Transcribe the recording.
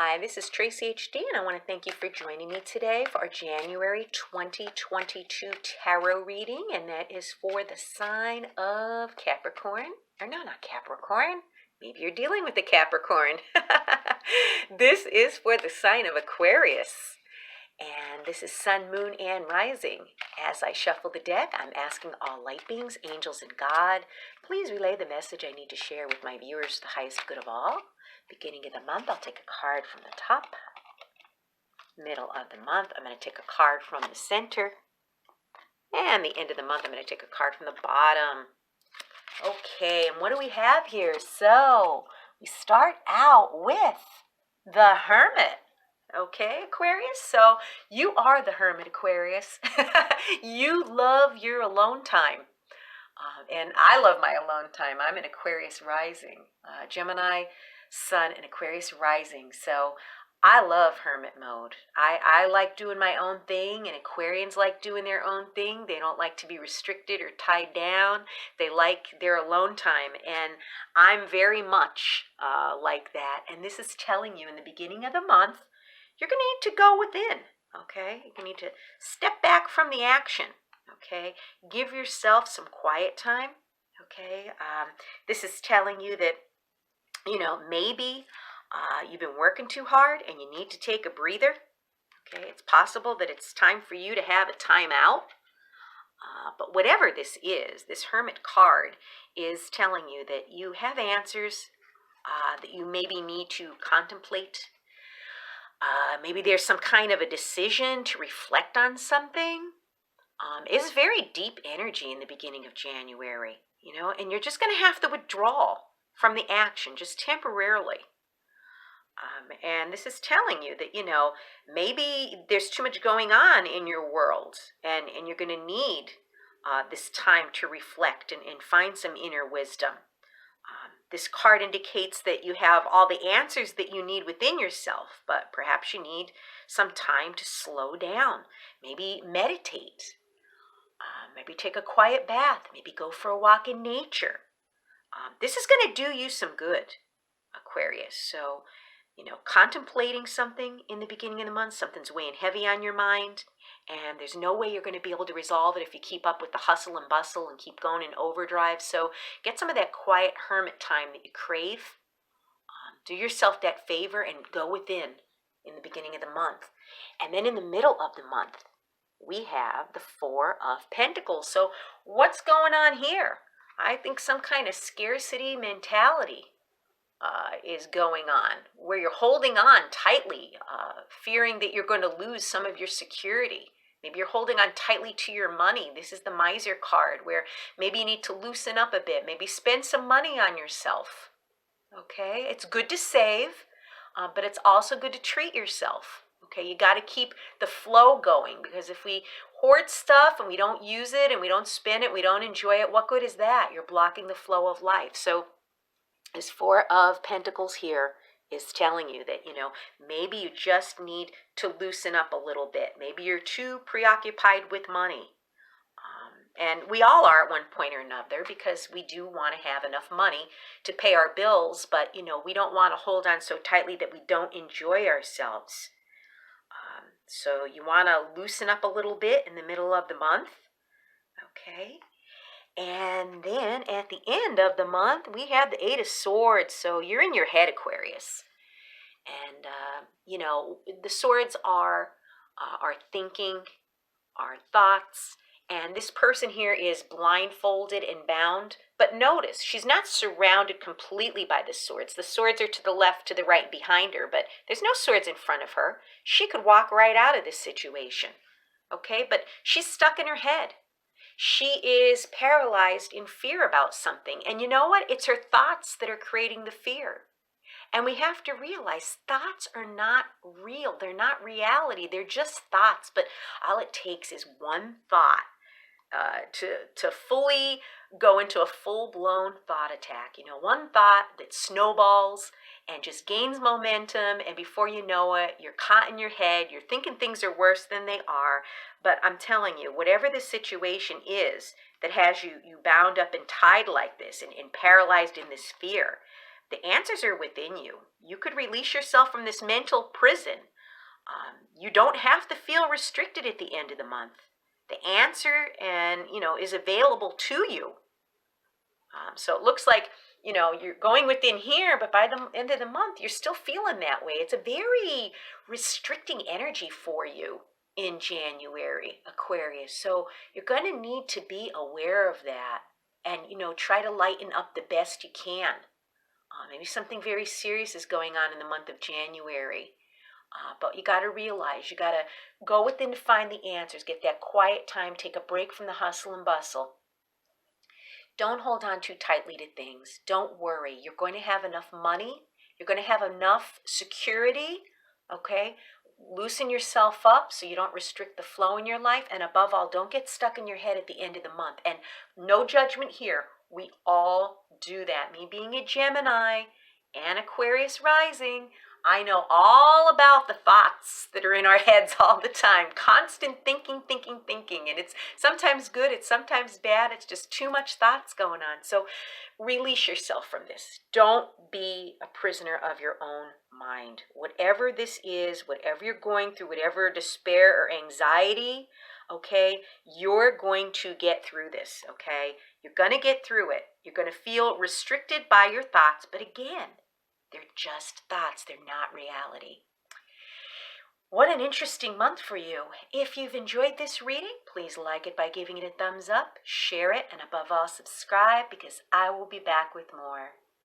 Hi, this is Tracy HD, and I want to thank you for joining me today for our January 2022 tarot reading, and that is for the sign of Capricorn. Or no, not Capricorn. Maybe you're dealing with the Capricorn. This is for the sign of Aquarius. And this is Sun, Moon, and Rising. As I shuffle the deck, I'm asking all light beings, angels, and God, please relay the message I need to share with my viewers, the highest good of all. Beginning of the month, I'll take a card from the top. Middle of the month, I'm going to take a card from the center. And the end of the month, I'm going to take a card from the bottom. Okay, and what do we have here? So, we start out with the Hermit. Okay, Aquarius, so you are the Hermit, Aquarius. You love your alone time. And I love my alone time. I'm an Aquarius rising, Gemini, Sun, and Aquarius rising. So I love hermit mode. I like doing my own thing, and Aquarians like doing their own thing. They don't like to be restricted or tied down. They like their alone time, and I'm very much like that. And this is telling you in the beginning of the month, you're going to need to go within, okay? You're going to need to step back from the action, okay? Give yourself some quiet time, okay? This is telling you that, maybe you've been working too hard and you need to take a breather, okay? It's possible that it's time for you to have a timeout. But whatever this is, this Hermit card is telling you that you have answers that you maybe need to contemplate. Maybe there's some kind of a decision to reflect on something. It's very deep energy in the beginning of January, and you're just going to have to withdraw from the action just temporarily. And this is telling you that, maybe there's too much going on in your world, and you're going to need this time to reflect and find some inner wisdom. This card indicates that you have all the answers that you need within yourself, but perhaps you need some time to slow down. Maybe meditate. Maybe take a quiet bath. Maybe go for a walk in nature. This is going to do you some good, Aquarius. So, contemplating something in the beginning of the month, something's weighing heavy on your mind, and there's no way you're going to be able to resolve it if you keep up with the hustle and bustle and keep going in overdrive. So get some of that quiet hermit time that you crave. Do yourself that favor and go within in the beginning of the month. And then in the middle of the month, we have the Four of Pentacles. So what's going on here? I think some kind of scarcity mentality is going on, where you're holding on tightly, fearing that you're going to lose some of your security. Maybe you're holding on tightly to your money. This is the Miser card, where maybe you need to loosen up a bit, maybe spend some money on yourself. Okay, it's good to save, but it's also good to treat yourself. Okay, you got to keep the flow going, because if we hoard stuff and we don't use it and we don't spend it, we don't enjoy it, what good is that? You're blocking the flow of life. So this Four of Pentacles here is telling you that, maybe you just need to loosen up a little bit. Maybe you're too preoccupied with money. And we all are at one point or another, because we do want to have enough money to pay our bills, but, we don't want to hold on so tightly that we don't enjoy ourselves. So you want to loosen up a little bit in the middle of the month, okay? And then at the end of the month, we have the Eight of Swords. So you're in your head, Aquarius. And, the swords are our thinking, our thoughts. And this person here is blindfolded and bound. But notice, she's not surrounded completely by the swords. The swords are to the left, to the right, behind her. But there's no swords in front of her. She could walk right out of this situation. Okay, but she's stuck in her head. She is paralyzed in fear about something. And you know what? It's her thoughts that are creating the fear. And we have to realize thoughts are not real. They're not reality. They're just thoughts. But all it takes is one thought to fully go into a full-blown thought attack. One thought that snowballs and just gains momentum, and before you know it, you're caught in your head, you're thinking things are worse than they are. But I'm telling you, whatever the situation is that has you bound up and tied like this and paralyzed in this fear, The answers are within you. You could release yourself from this mental prison. You don't have to feel restricted at the end of the month. The answer is available to you. So it looks like, you're going within here, but by the end of the month, you're still feeling that way. It's a very restricting energy for you in January, Aquarius. So you're going to need to be aware of that and, try to lighten up the best you can. Maybe something very serious is going on in the month of January. But you got to realize, you got to go within to find the answers, get that quiet time, take a break from the hustle and bustle. Don't hold on too tightly to things. Don't worry. You're going to have enough money. You're going to have enough security, okay? Loosen yourself up so you don't restrict the flow in your life. And above all, don't get stuck in your head at the end of the month. And no judgment here. We all do that. Me being a Gemini and Aquarius rising, I know all about the thoughts that are in our heads all the time. Constant thinking. And it's sometimes good, it's sometimes bad. It's just too much thoughts going on. So release yourself from this. Don't be a prisoner of your own mind. Whatever this is, whatever you're going through, whatever despair or anxiety, okay, you're going to get through this, okay? You're going to get through it. You're going to feel restricted by your thoughts, but again, they're just thoughts. They're not reality. What an interesting month for you. If you've enjoyed this reading, please like it by giving it a thumbs up, share it, and above all, subscribe, because I will be back with more.